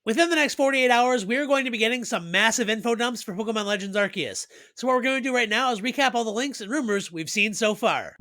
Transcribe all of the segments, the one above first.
Within the next 48 hours, we're going to be getting some massive info dumps for Pokemon Legends Arceus. So what we're going to do right now is recap all the links and rumors we've seen so far.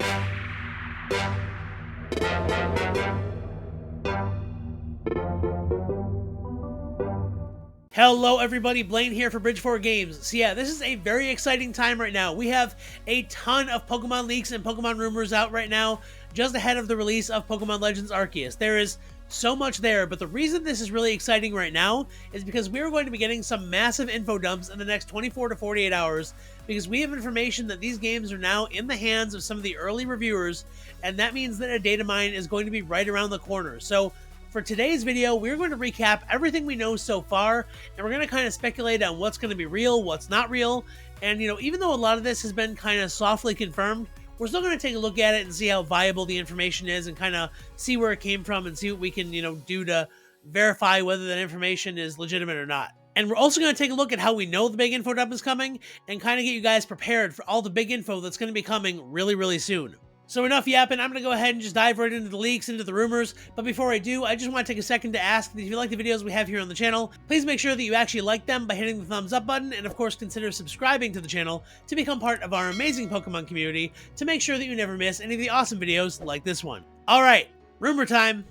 Hello everybody, Blaine here for Bridge4 Games. So yeah, this is a very exciting time right now. We have a ton of Pokemon leaks and Pokemon rumors out right now, just ahead of the release of Pokemon Legends Arceus. There is so much there, but the reason this is really exciting right now is because we're going to be getting some massive info dumps in the next 24 to 48 hours, because we have information that these games are now in the hands of some of the early reviewers, and that means that a data mine is going to be right around the corner. So for today's video, we're going to recap everything we know so far, and we're going to kind of speculate on what's going to be real, what's not real, and even though a lot of this has been kind of softly confirmed, we're still going to take a look at it and see how viable the information is and kind of see where it came from and see what we can, do to verify whether that information is legitimate or not. And we're also going to take a look at how we know the big info dump is coming and kind of get you guys prepared for all the big info that's going to be coming really, really soon. So enough yapping, I'm going to go ahead and just dive right into the leaks, into the rumors. But before I do, I just want to take a second to ask that if you like the videos we have here on the channel, please make sure that you actually like them by hitting the thumbs up button, and of course consider subscribing to the channel to become part of our amazing Pokemon community to make sure that you never miss any of the awesome videos like this one. Alright, rumor time.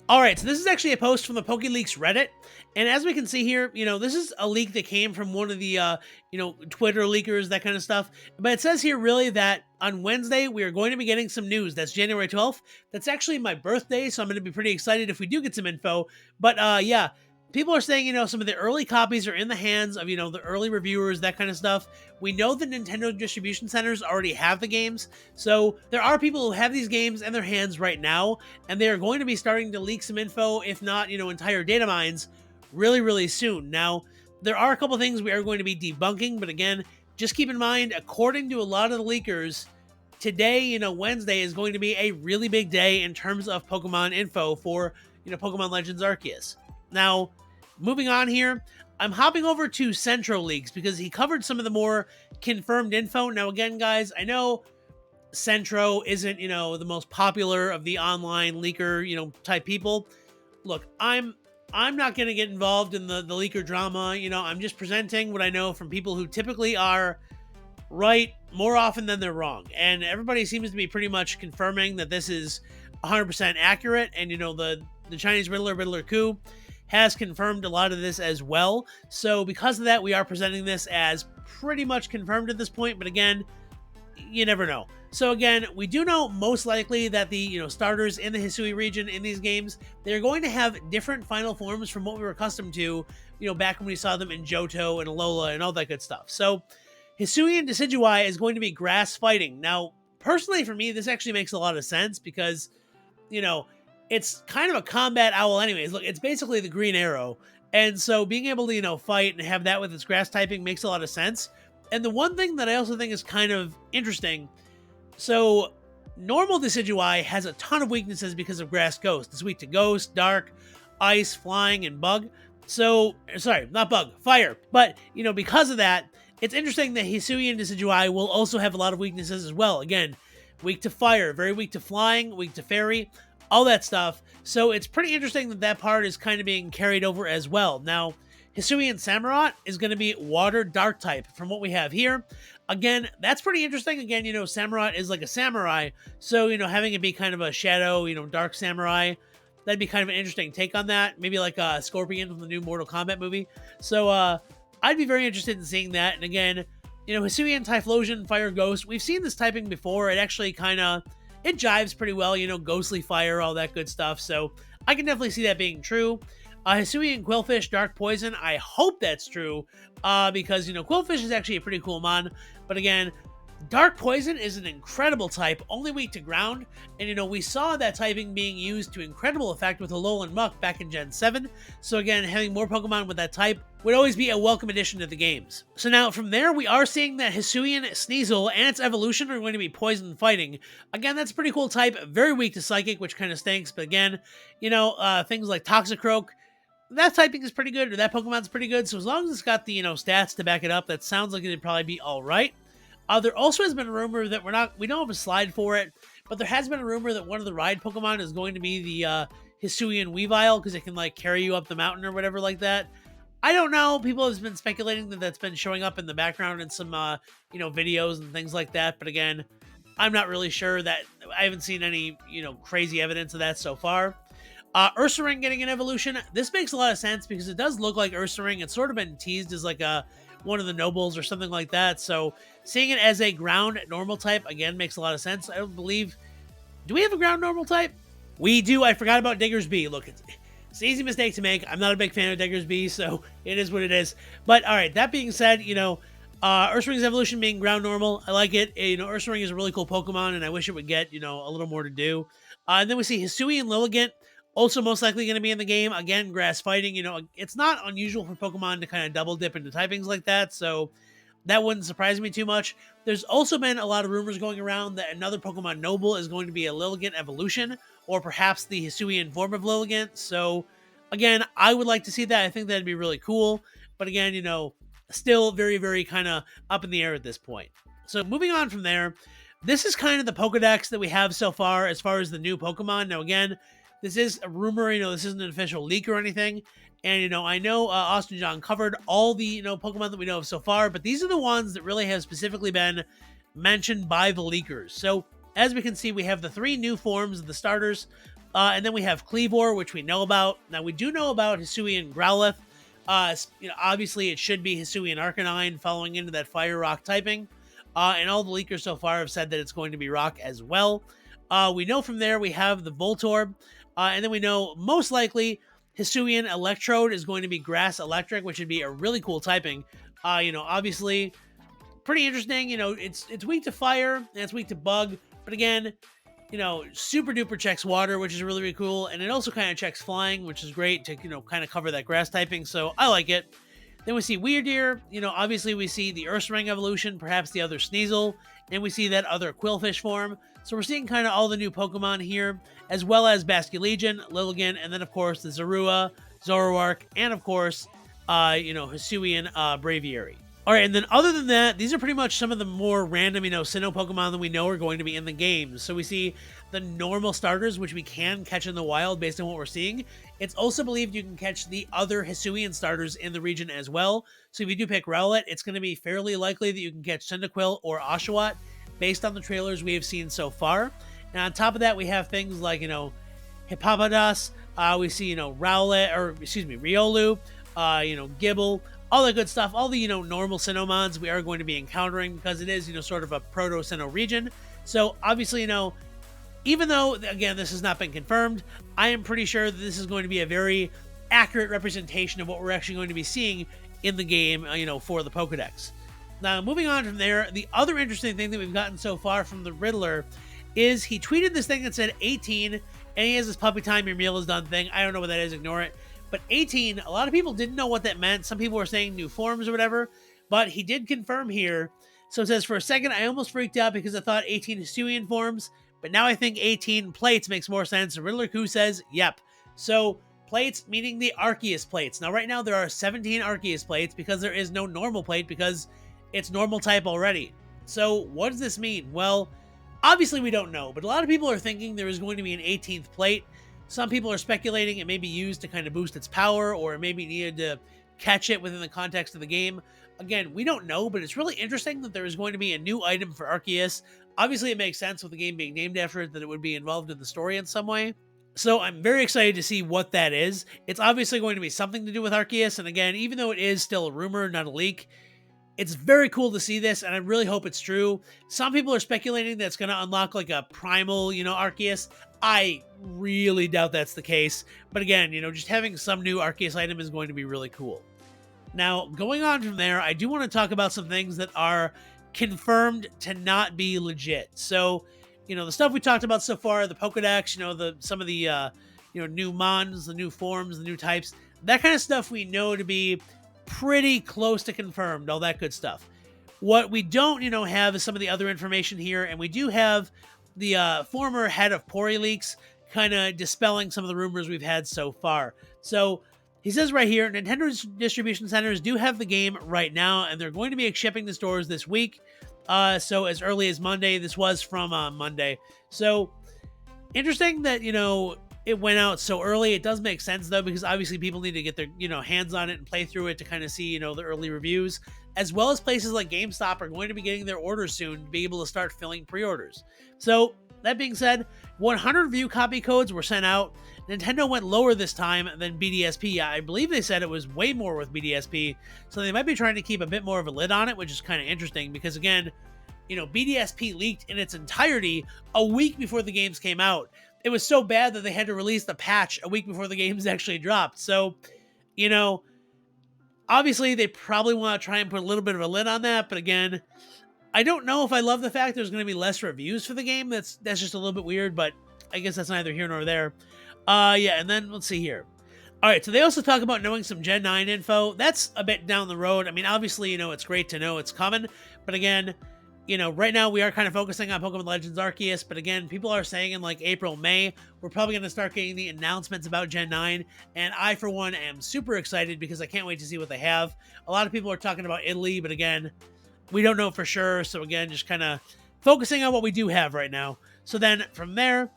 Alright, so this is actually a post from the Pokedex Reddit, and as we can see here, this is a leak that came from one of the, Twitter leakers, that kind of stuff, but it says here really that on Wednesday, we are going to be getting some news. That's January 12th. That's actually my birthday, so I'm going to be pretty excited if we do get some info, but, yeah. People are saying, some of the early copies are in the hands of, the early reviewers, that kind of stuff. We know the Nintendo distribution centers already have the games, so there are people who have these games in their hands right now, and they are going to be starting to leak some info, if not, entire data mines, really, really soon. Now, there are a couple things we are going to be debunking, but again, just keep in mind, according to a lot of the leakers, today, Wednesday is going to be a really big day in terms of Pokemon info for, Pokemon Legends Arceus. Now, moving on here, I'm hopping over to Centro Leaks because he covered some of the more confirmed info. Now, again, guys, I know Centro isn't, the most popular of the online leaker, type people. Look, I'm not going to get involved in the leaker drama. I'm just presenting what I know from people who typically are right more often than they're wrong. And everybody seems to be pretty much confirming that this is 100% accurate. And, the Chinese Riddler Coup has confirmed a lot of this as well. So because of that, we are presenting this as pretty much confirmed at this point. But again, you never know. So again, we do know most likely that the starters in the Hisui region in these games, they're going to have different final forms from what we were accustomed to, back when we saw them in Johto and Alola and all that good stuff. So Hisui and Decidueye is going to be grass fighting. Now, personally for me, this actually makes a lot of sense because, it's kind of a combat owl anyways. Look, it's basically the Green Arrow. And so being able to, fight and have that with its grass typing makes a lot of sense. And the one thing that I also think is kind of interesting, so normal Decidueye has a ton of weaknesses because of Grass Ghost. It's weak to Ghost, Dark, Ice, Flying, and Bug. So, sorry, not Bug, Fire. But, because of that, it's interesting that Hisui and Decidueye will also have a lot of weaknesses as well. Again, weak to Fire, very weak to Flying, weak to Fairy, all that stuff. So it's pretty interesting that that part is kind of being carried over as well. Now, Hisui and Samurott is going to be Water Dark type from what we have here. Again, that's pretty interesting. Again, Samurott is like a samurai. So, having it be kind of a shadow, dark samurai, that'd be kind of an interesting take on that. Maybe like a Scorpion from the new Mortal Kombat movie. So, I'd be very interested in seeing that. And again, Hisui and Typhlosion, Fire Ghost, we've seen this typing before. It actually kind of, it jives pretty well, Ghostly Fire, all that good stuff. So I can definitely see that being true. Hisui and Quillfish, Dark Poison, I hope that's true, because, Quillfish is actually a pretty cool mon. But again, Dark Poison is an incredible type, only weak to ground, and we saw that typing being used to incredible effect with Alolan Muck back in Gen 7, so again, having more Pokemon with that type would always be a welcome addition to the games. So now, from there, we are seeing that Hisuian Sneasel and its evolution are going to be Poison Fighting. Again, that's a pretty cool type, very weak to Psychic, which kind of stinks, but again, things like Toxicroak, that typing is pretty good, or that Pokemon's pretty good, so as long as it's got the, stats to back it up, that sounds like it'd probably be alright. There also has been a rumor that we don't have a slide for it, but there has been a rumor that one of the ride Pokemon is going to be the Hisuian Weavile because it can like carry you up the mountain or whatever like that. I don't know. People have been speculating that that's been showing up in the background in some videos and things like that. But again, I'm not really sure. That I haven't seen any crazy evidence of that so far. Ursaring getting an evolution. This makes a lot of sense because it does look like Ursaring. It's sort of been teased as like one of the nobles or something like that. So seeing it as a ground normal type again makes a lot of sense. I don't believe. Do we have a ground normal type? We do. I forgot about Digger's Bee. Look, it's an easy mistake to make. I'm not a big fan of Digger's Bee, so it is what it is. But all right, that being said, Ursaring's evolution being ground normal, I like it. Ursaring is a really cool Pokemon, and I wish it would get, a little more to do. And then we see Hisui and Lilligant, also most likely going to be in the game. Again, grass fighting. It's not unusual for Pokemon to kind of double dip into typings like that, so that wouldn't surprise me too much. There's also been a lot of rumors going around that another Pokemon Noble is going to be a Lilligant evolution, or perhaps the Hisuian form of Lilligant. So, again, I would like to see that. I think that'd be really cool. But again, still very, very kind of up in the air at this point. So, moving on from there, this is kind of the Pokedex that we have so far as the new Pokemon. Now, again, this is a rumor. This isn't an official leak or anything. And, I know Austin John covered all the, Pokemon that we know of so far, but these are the ones that really have specifically been mentioned by the leakers. So, as we can see, we have the 3 new forms of the starters, and then we have Cleavor, which we know about. Now, we do know about Hisuian Growlithe. Obviously, it should be Hisuian Arcanine following into that Fire Rock typing. And all the leakers so far have said that it's going to be Rock as well. We know from there we have the Voltorb, and then we know most likely Hisuian Electrode is going to be Grass Electric, which would be a really cool typing. Obviously, pretty interesting. It's weak to fire and it's weak to bug, but again, super duper checks water, which is really, really cool, and it also kind of checks flying, which is great to kind of cover that grass typing. So I like it. Then we see Weirdeer. Obviously we see the Ursaring evolution, perhaps the other Sneasel, and we see that other Quillfish form. So we're seeing kind of all the new Pokemon here, as well as Basculegion, Lilligant, and then of course the Zorua, Zoroark, and of course, Hisuian Braviary. All right, and then other than that, these are pretty much some of the more random, Sinnoh Pokemon that we know are going to be in the game. So we see the normal starters, which we can catch in the wild based on what we're seeing. It's also believed you can catch the other Hisuian starters in the region as well. So if you do pick Rowlet, it's going to be fairly likely that you can catch Cyndaquil or Oshawott based on the trailers we have seen so far. And on top of that, we have things like, Hippopotas, we see, Riolu, Gibble, all the good stuff, all the, normal Sinnohmons we are going to be encountering because it is, sort of a proto-Sinnoh region. So obviously, even though, again, this has not been confirmed, I am pretty sure that this is going to be a very accurate representation of what we're actually going to be seeing in the game, for the Pokedex. Now, moving on from there, the other interesting thing that we've gotten so far from the Riddler is he tweeted this thing that said 18, and he has this puppy time, your meal is done thing. I don't know what that is, ignore it. But 18, a lot of people didn't know what that meant. Some people were saying new forms or whatever, but he did confirm here. So it says, for a second, I almost freaked out because I thought 18 Hisuian forms, but now I think 18 plates makes more sense. Riddler Q says, yep. So plates, meaning the Arceus plates. Now, right now, there are 17 Arceus plates because there is no normal plate because it's normal type already. So what does this mean? Well, obviously we don't know, but a lot of people are thinking there is going to be an 18th plate. Some people are speculating it may be used to kind of boost its power, or it may be needed to catch it within the context of the game. Again, we don't know, but it's really interesting that there is going to be a new item for Arceus. Obviously, it makes sense with the game being named after it that it would be involved in the story in some way. So I'm very excited to see what that is. It's obviously going to be something to do with Arceus, and again, even though it is still a rumor, not a leak, it's very cool to see this, and I really hope it's true. Some people are speculating that it's going to unlock like a primal, Arceus. I really doubt that's the case. But again, just having some new Arceus item is going to be really cool. Now, going on from there, I do want to talk about some things that are confirmed to not be legit. So, the stuff we talked about so far, the Pokedex, some of the, new mons, the new forms, the new types, that kind of stuff we know to be pretty close to confirmed, all that good stuff. What we don't, have is some of the other information here, and we do have the former head of PoriLeaks kind of dispelling some of the rumors we've had so far. So he says right here, Nintendo's distribution centers do have the game right now, and they're going to be shipping to stores this week. So as early as Monday. This was from Monday. So interesting that, it went out so early. It does make sense though, because obviously people need to get their, hands on it and play through it to kind of see, the early reviews, as well as places like GameStop are going to be getting their orders soon to be able to start filling pre-orders. So that being said, 100 view copy codes were sent out. Nintendo went lower this time than BDSP. I believe they said it was way more with BDSP, so they might be trying to keep a bit more of a lid on it, which is kind of interesting because again, BDSP leaked in its entirety a week before the games came out. It was so bad that they had to release the patch a week before the games actually dropped. So, obviously they probably want to try and put a little bit of a lid on that. But again, I don't know if I love the fact there's going to be less reviews for the game. That's just a little bit weird, but I guess that's neither here nor there. Yeah, and then let's see here. All right, so they also talk about knowing some Gen 9 info. That's a bit down the road. I mean, obviously, it's great to know it's coming. But again, right now we are kind of focusing on Pokemon Legends Arceus, but again, people are saying in like April, May, we're probably going to start getting the announcements about Gen 9, and I, for one, am super excited because I can't wait to see what they have. A lot of people are talking about Italy, but again, we don't know for sure, so again, just kind of focusing on what we do have right now. So then, from there,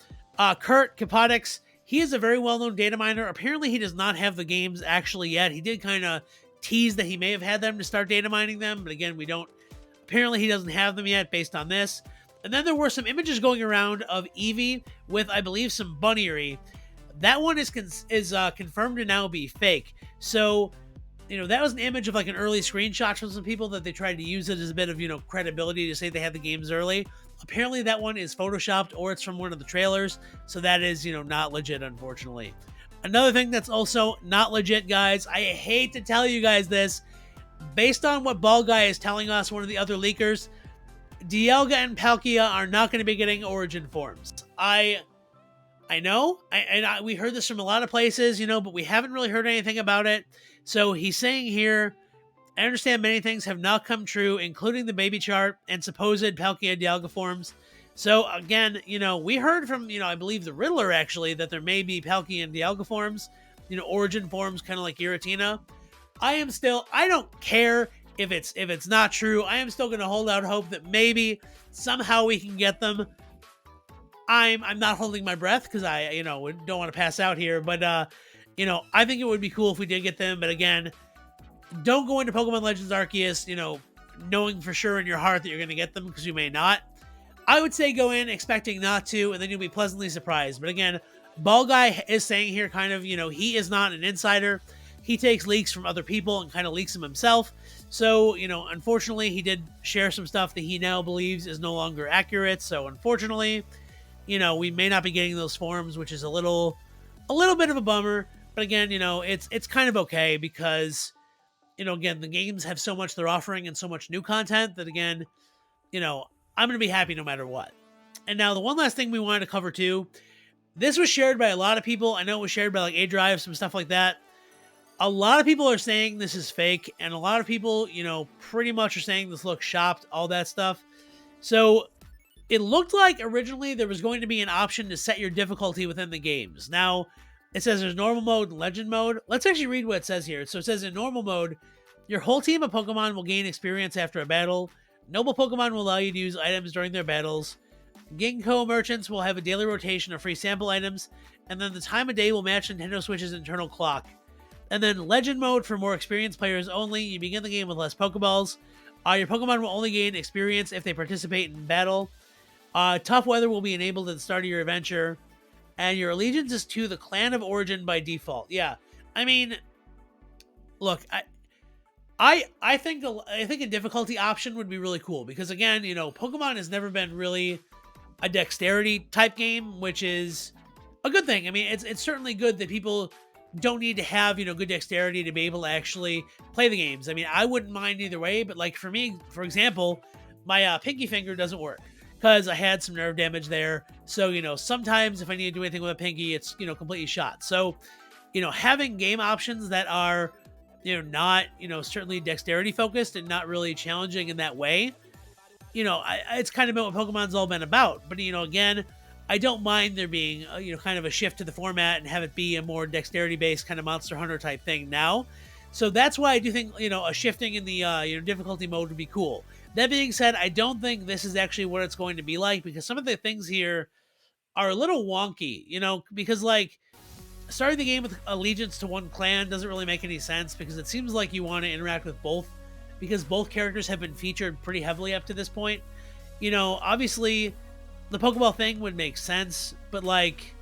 Kurt Pokedex, he is a very well-known data miner. Apparently, he does not have the games actually yet. He did kind of tease that he may have had them to start data mining them, but again, we don't. Apparently, he doesn't have them yet based on this. And then there were some images going around of Eevee with, I believe, some bunnery. That one is confirmed to now be fake. So, that was an image of like an early screenshot from some people that they tried to use it as a bit of, credibility to say they had the games early. Apparently, that one is photoshopped or it's from one of the trailers. So that is, not legit, unfortunately. Another thing that's also not legit, guys, I hate to tell you guys this, based on what Ball Guy is telling us, one of the other leakers, Dialga and Palkia are not going to be getting Origin forms. I know, we heard this from a lot of places, but we haven't really heard anything about it. So he's saying here, I understand many things have not come true, including the baby chart and supposed Palkia and Dialga forms. So again, we heard from, I believe the Riddler actually, that there may be Palkia and Dialga forms, Origin forms, kind of like Giratina. I don't care if it's not true. I am still going to hold out hope that maybe somehow we can get them. I'm not holding my breath because I, don't want to pass out here, but I think it would be cool if we did get them. But again, don't go into Pokemon Legends Arceus, knowing for sure in your heart that you're going to get them because you may not. I would say go in expecting not to, and then you'll be pleasantly surprised. But again, Ball Guy is saying here kind of, he is not an insider. He takes leaks from other people and kind of leaks them himself. So, unfortunately, he did share some stuff that he now believes is no longer accurate. So, unfortunately, we may not be getting those forms, which is a little bit of a bummer. But again, it's kind of okay because, again, the games have so much they're offering and so much new content that, again, I'm going to be happy no matter what. And now the one last thing we wanted to cover too, this was shared by a lot of people. I know it was shared by like A-Drive, some stuff like that. A lot of people are saying this is fake, and a lot of people, pretty much are saying this looks shopped, all that stuff. So it looked like originally there was going to be an option to set your difficulty within the games. Now, it says there's normal mode and legend mode. Let's actually read what it says here. So it says in normal mode, your whole team of Pokemon will gain experience after a battle. Noble Pokemon will allow you to use items during their battles. Ginkgo merchants will have a daily rotation of free sample items, and then the time of day will match Nintendo Switch's internal clock. And then Legend Mode for more experienced players only. You begin the game with less Pokeballs. Your Pokemon will only gain experience if they participate in battle. Tough weather will be enabled at the start of your adventure. And your allegiance is to the Clan of Origin by default. Yeah, I mean, look, I think a difficulty option would be really cool. Because again, Pokemon has never been really a dexterity type game, which is a good thing. I mean, it's certainly good that people don't need to have, good dexterity to be able to actually play the games. I mean, I wouldn't mind either way, but like for me, for example, my pinky finger doesn't work because I had some nerve damage there. So, sometimes if I need to do anything with a pinky, it's, completely shot. So, having game options that are, not, certainly dexterity focused and not really challenging in that way, it's kind of been what Pokemon's all been about. But, again, I don't mind there being, kind of a shift to the format and have it be a more dexterity-based kind of Monster Hunter type thing now. So that's why I do think, a shifting in the, difficulty mode would be cool. That being said, I don't think this is actually what it's going to be like because some of the things here are a little wonky, you know, because like starting the game with allegiance to one clan doesn't really make any sense because it seems like you want to interact with both because both characters have been featured pretty heavily up to this point. You know, obviously the Pokeball thing would make sense, but like,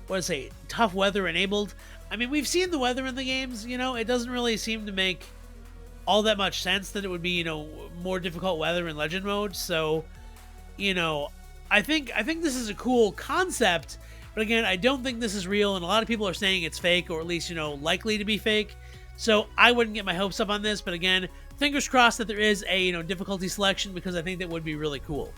what to say, tough weather enabled. I mean, we've seen the weather in the games, you know, it doesn't really seem to make all that much sense that it would be, you know, more difficult weather in legend mode. So, you know, I think this is a cool concept, but again, I don't think this is real, and a lot of people are saying it's fake, or at least, you know, likely to be fake. So I wouldn't get my hopes up on this, but again, fingers crossed that there is a, you know, difficulty selection because I think that would be really cool.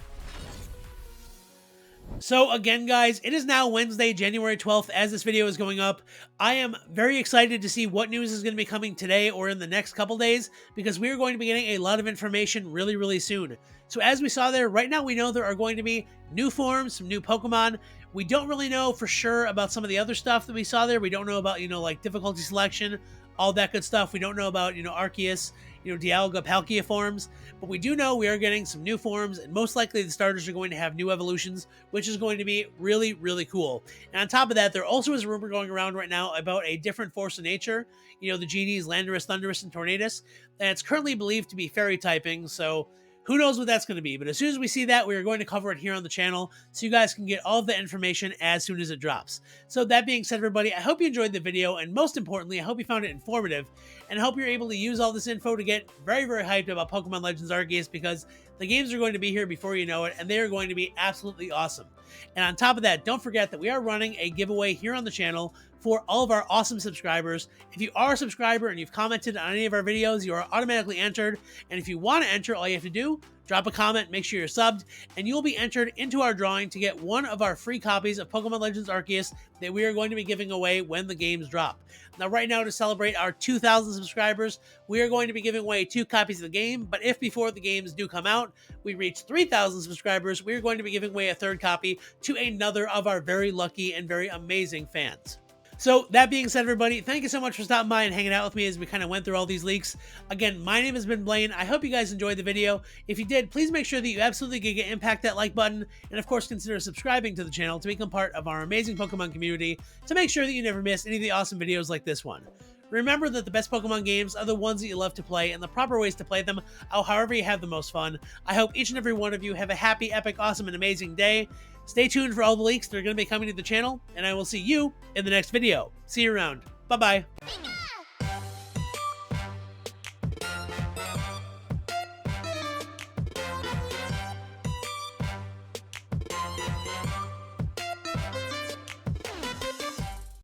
So again, guys, it is now Wednesday, January 12th, as this video is going up. I am very excited to see what news is going to be coming today or in the next couple days, because we are going to be getting a lot of information really, really soon. So as we saw there, right now we know there are going to be new forms, some new Pokemon. We don't really know for sure about some of the other stuff that we saw there. We don't know about, you know, like difficulty selection, all that good stuff. We don't know about, you know, Arceus, you know, Dialga, Palkia forms, but we do know we are getting some new forms, and most likely the starters are going to have new evolutions, which is going to be really, really cool. And on top of that, there also is a rumor going around right now about a different force of nature, you know, the genies, Landorus, Thundurus, and Tornadus, and it's currently believed to be fairy typing, so who knows what that's going to be. But as soon as we see that, we are going to cover it here on the channel so you guys can get all of the information as soon as it drops. So that being said, everybody, I hope you enjoyed the video, and most importantly, I hope you found it informative, and I hope you're able to use all this info to get very, very hyped about Pokemon Legends Arceus, because the games are going to be here before you know it, and they are going to be absolutely awesome. And on top of that, don't forget that we are running a giveaway here on the channel for all of our awesome subscribers. If you are a subscriber and you've commented on any of our videos, you are automatically entered. And if you want to enter, all you have to do, drop a comment, make sure you're subbed, and you'll be entered into our drawing to get one of our free copies of Pokemon Legends Arceus that we are going to be giving away when the games drop. Now, right now, to celebrate our 2,000 subscribers, we are going to be giving away 2 copies of the game, but if before the games do come out, we reach 3,000 subscribers, we are going to be giving away a 3rd copy to another of our very lucky and very amazing fans. So that being said, everybody, thank you so much for stopping by and hanging out with me as we kind of went through all these leaks. Again, my name has been Blaine. I hope you guys enjoyed the video. If you did, please make sure that you absolutely impact that like button, and of course consider subscribing to the channel to become part of our amazing Pokemon community to make sure that you never miss any of the awesome videos like this one. Remember that the best Pokemon games are the ones that you love to play, and the proper ways to play them are however you have the most fun. I hope each and every one of you have a happy, epic, awesome, and amazing day. Stay tuned for all the leaks that are going to be coming to the channel, and I will see you in the next video. See you around. Bye-bye.